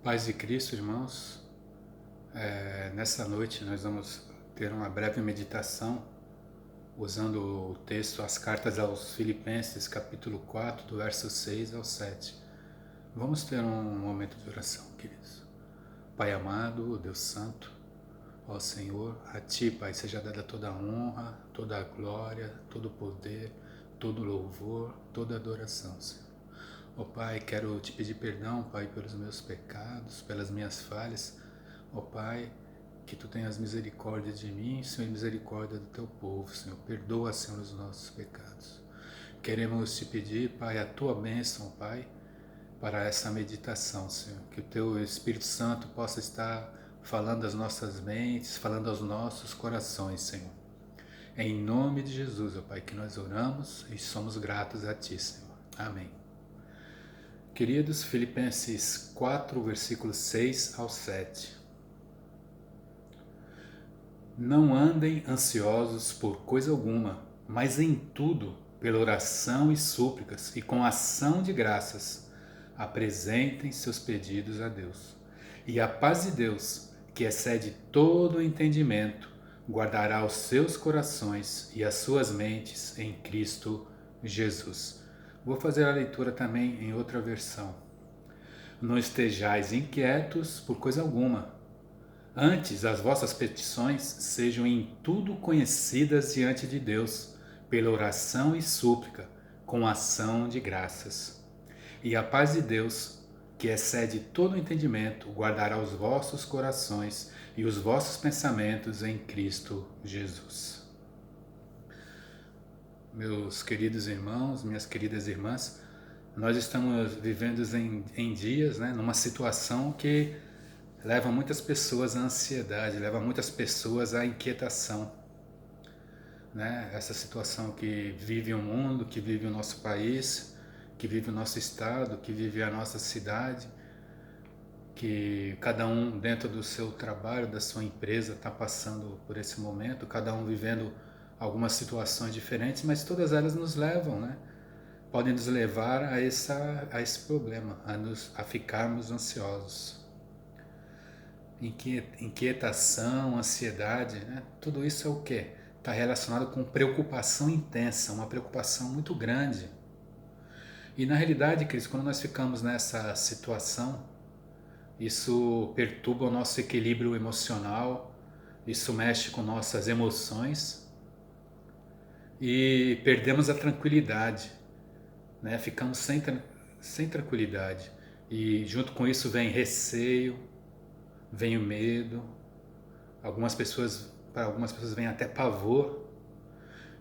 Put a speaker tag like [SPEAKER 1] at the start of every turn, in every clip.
[SPEAKER 1] Paz de Cristo, irmãos. Nessa noite nós vamos ter uma breve meditação usando o texto As Cartas aos Filipenses, capítulo 4, do verso 6 ao 7. Vamos ter um momento de oração, queridos. Pai amado, Deus Santo, ó Senhor, a Ti, Pai, seja dada toda a honra, toda a glória, todo o poder, todo o louvor, toda a adoração, Senhor. Ó Pai, quero te pedir perdão, Pai, pelos meus pecados, pelas minhas falhas. Ó Pai, que Tu tenhas misericórdia de mim, Senhor, e misericórdia do Teu povo, Senhor. Perdoa, Senhor, os nossos pecados. Queremos te pedir, Pai, a Tua bênção, Pai, para essa meditação, Senhor. Que o Teu Espírito Santo possa estar falando às nossas mentes, falando aos nossos corações, Senhor. É em nome de Jesus, ó Pai, que nós oramos e somos gratos a Ti, Senhor. Amém. Queridos, Filipenses 4, versículos 6 ao 7. Não andem ansiosos por coisa alguma, mas em tudo, pela oração e súplicas e com ação de graças, apresentem seus pedidos a Deus. E a paz de Deus, que excede todo o entendimento, guardará os seus corações e as suas mentes em Cristo Jesus. Vou fazer a leitura também em outra versão. Não estejais inquietos por coisa alguma. Antes, as vossas petições sejam em tudo conhecidas diante de Deus, pela oração e súplica, com ação de graças. E a paz de Deus, que excede todo o entendimento, guardará os vossos corações e os vossos pensamentos em Cristo Jesus. Meus queridos irmãos, minhas queridas irmãs, nós estamos vivendo em dias, numa situação que leva muitas pessoas à ansiedade, leva muitas pessoas à inquietação. Essa situação que vive o mundo, que vive o nosso país, que vive o nosso estado, que vive a nossa cidade, que cada um dentro do seu trabalho, da sua empresa está passando por esse momento, cada um vivendo algumas situações diferentes, mas todas elas nos levam, podem nos levar a esse problema, a ficarmos ansiosos. Inquietação, ansiedade, tudo isso é o quê? Está relacionado com preocupação intensa, uma preocupação muito grande. E na realidade, Cris, quando nós ficamos nessa situação, isso perturba o nosso equilíbrio emocional, isso mexe com nossas emoções e perdemos a tranquilidade, ficamos sem tranquilidade. E junto com isso vem receio, vem o medo, para algumas pessoas vem até pavor,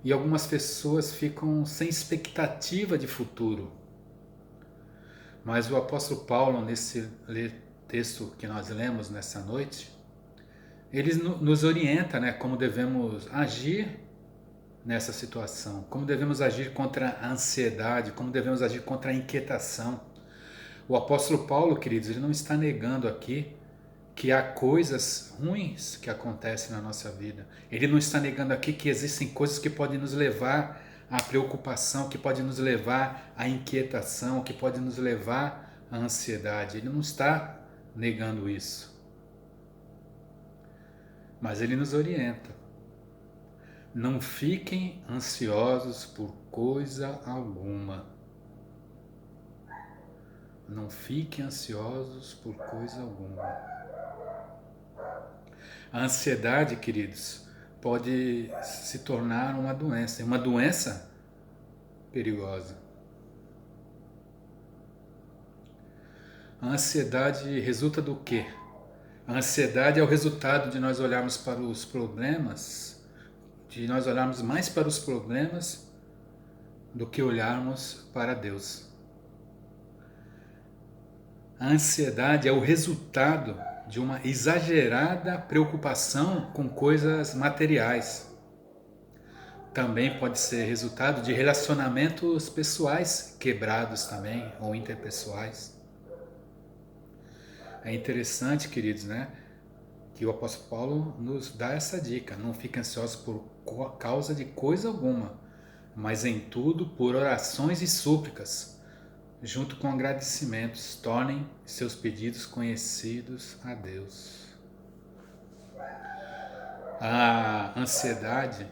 [SPEAKER 1] e algumas pessoas ficam sem expectativa de futuro. Mas o apóstolo Paulo, nesse texto que nós lemos nessa noite, ele nos orienta, como devemos agir nessa situação, como devemos agir contra a ansiedade, como devemos agir contra a inquietação. O apóstolo Paulo, queridos, ele não está negando aqui que há coisas ruins que acontecem na nossa vida. Ele não está negando aqui que existem coisas que podem nos levar à preocupação, que podem nos levar à inquietação, que podem nos levar à ansiedade. Ele não está negando isso. Mas ele nos orienta. Não fiquem ansiosos por coisa alguma. Não fiquem ansiosos por coisa alguma. A ansiedade, queridos, pode se tornar uma doença perigosa. A ansiedade resulta do quê? A ansiedade é o resultado de nós olharmos para os problemas, de nós olharmos mais para os problemas do que olharmos para Deus. A ansiedade é o resultado de uma exagerada preocupação com coisas materiais. Também pode ser resultado de relacionamentos pessoais quebrados também, ou interpessoais. É interessante, queridos, que o apóstolo Paulo nos dá essa dica. Não fiquem ansiosos por causa de coisa alguma, mas em tudo por orações e súplicas, junto com agradecimentos, tornem seus pedidos conhecidos a Deus. A ansiedade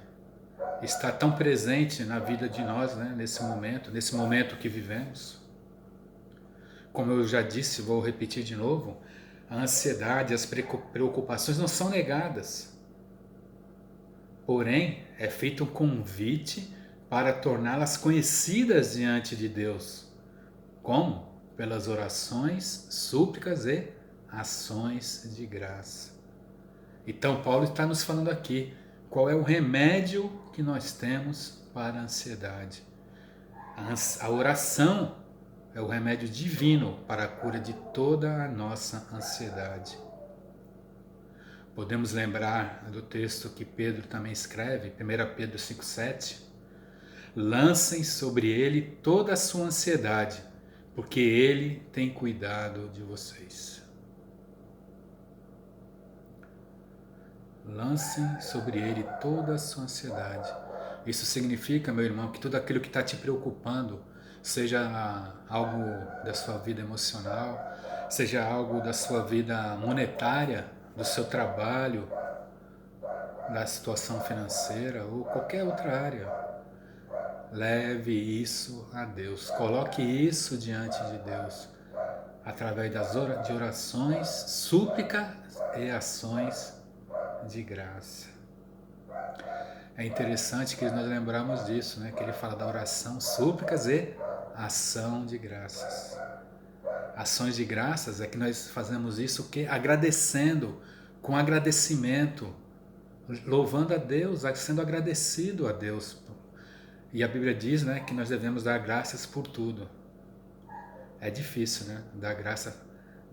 [SPEAKER 1] está tão presente na vida de nós, né, nesse momento que vivemos. Como eu já disse, vou repetir de novo, a ansiedade, as preocupações não são negadas. Porém, é feito um convite para torná-las conhecidas diante de Deus. Como? Pelas orações, súplicas e ações de graça. Então, Paulo está nos falando aqui qual é o remédio que nós temos para a ansiedade. A oração é o remédio divino para a cura de toda a nossa ansiedade. Podemos lembrar do texto que Pedro também escreve, 1 Pedro 5,7. Lancem sobre ele toda a sua ansiedade, porque ele tem cuidado de vocês. Lancem sobre ele toda a sua ansiedade. Isso significa, meu irmão, que tudo aquilo que está te preocupando, seja algo da sua vida emocional, seja algo da sua vida monetária, do seu trabalho, da situação financeira ou qualquer outra área, leve isso a Deus. Coloque isso diante de Deus, através de orações, súplicas e ações de graça. É interessante que nós lembramos disso, né? Que ele fala da oração, súplicas e ação de graças. Ações de graças é que nós fazemos isso que agradecendo, com agradecimento, louvando a Deus, sendo agradecido a Deus. E a Bíblia diz, né, que nós devemos dar graças por tudo. É difícil, né? Dar graça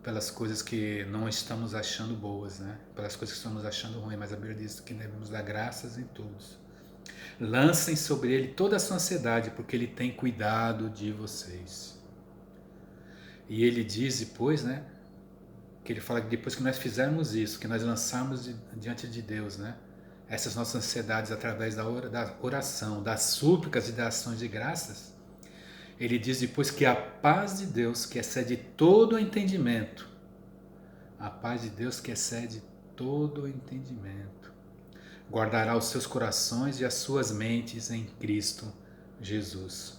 [SPEAKER 1] pelas coisas que não estamos achando boas, né? Pelas coisas que estamos achando ruins, mas a Bíblia diz que devemos dar graças em tudo. Lancem sobre ele toda a sua ansiedade, porque ele tem cuidado de vocês. E ele diz depois, né? Que ele fala que depois que nós fizermos isso, que nós lançarmos diante de Deus, né? Essas nossas ansiedades através da oração, das súplicas e das ações de graças, ele diz depois que a paz de Deus, que excede todo o entendimento, a paz de Deus que excede todo o entendimento, guardará os seus corações e as suas mentes em Cristo Jesus.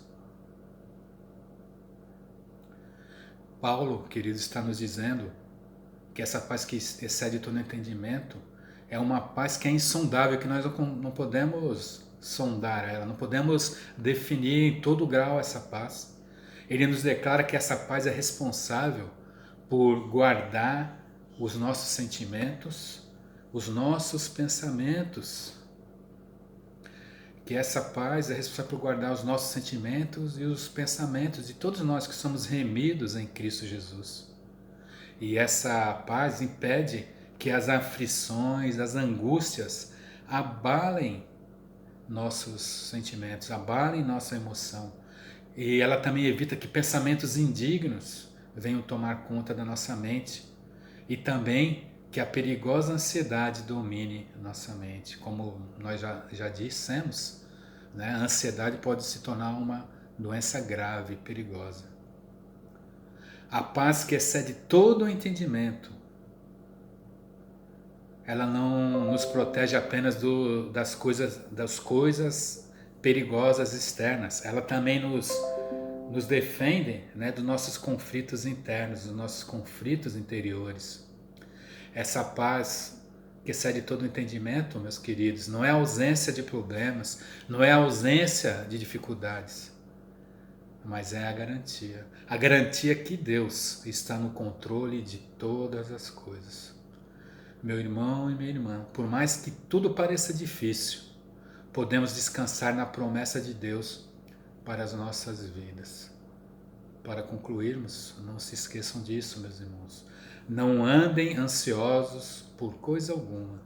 [SPEAKER 1] Paulo, queridos, está nos dizendo que essa paz que excede todo o entendimento é uma paz que é insondável, que nós não podemos sondar ela, não podemos definir em todo grau essa paz. Ele nos declara que essa paz é responsável por guardar os nossos sentimentos, os nossos pensamentos. Que essa paz é responsável por guardar os nossos sentimentos e os pensamentos de todos nós que somos remidos em Cristo Jesus. E essa paz impede que as aflições, as angústias abalem nossos sentimentos, abalem nossa emoção. E ela também evita que pensamentos indignos venham tomar conta da nossa mente. E também que a perigosa ansiedade domine nossa mente. Como nós já dissemos, né? A ansiedade pode se tornar uma doença grave e perigosa. A paz que excede todo o entendimento, ela não nos protege apenas das coisas perigosas externas, ela também nos defende, né, dos nossos conflitos internos, dos nossos conflitos interiores. Essa paz que excede todo o entendimento, meus queridos, não é a ausência de problemas, não é a ausência de dificuldades, mas é a garantia que Deus está no controle de todas as coisas. Meu irmão e minha irmã, por mais que tudo pareça difícil, podemos descansar na promessa de Deus para as nossas vidas. Para concluirmos, não se esqueçam disso, meus irmãos. Não andem ansiosos por coisa alguma,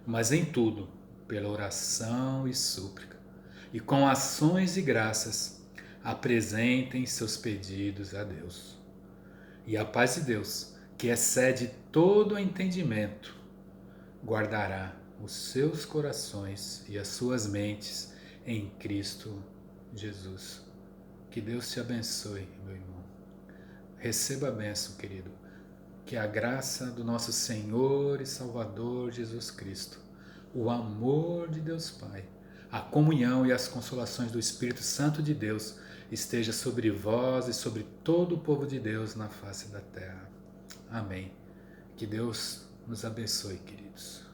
[SPEAKER 1] mas em tudo, pela oração e súplica, e com ações e graças, apresentem seus pedidos a Deus. E a paz de Deus, que excede todo o entendimento, guardará os seus corações e as suas mentes em Cristo Jesus. Que Deus te abençoe, meu irmão. Receba a bênção, querido. Que a graça do nosso Senhor e Salvador Jesus Cristo, o amor de Deus Pai, a comunhão e as consolações do Espírito Santo de Deus esteja sobre vós e sobre todo o povo de Deus na face da terra. Amém. Que Deus nos abençoe, queridos.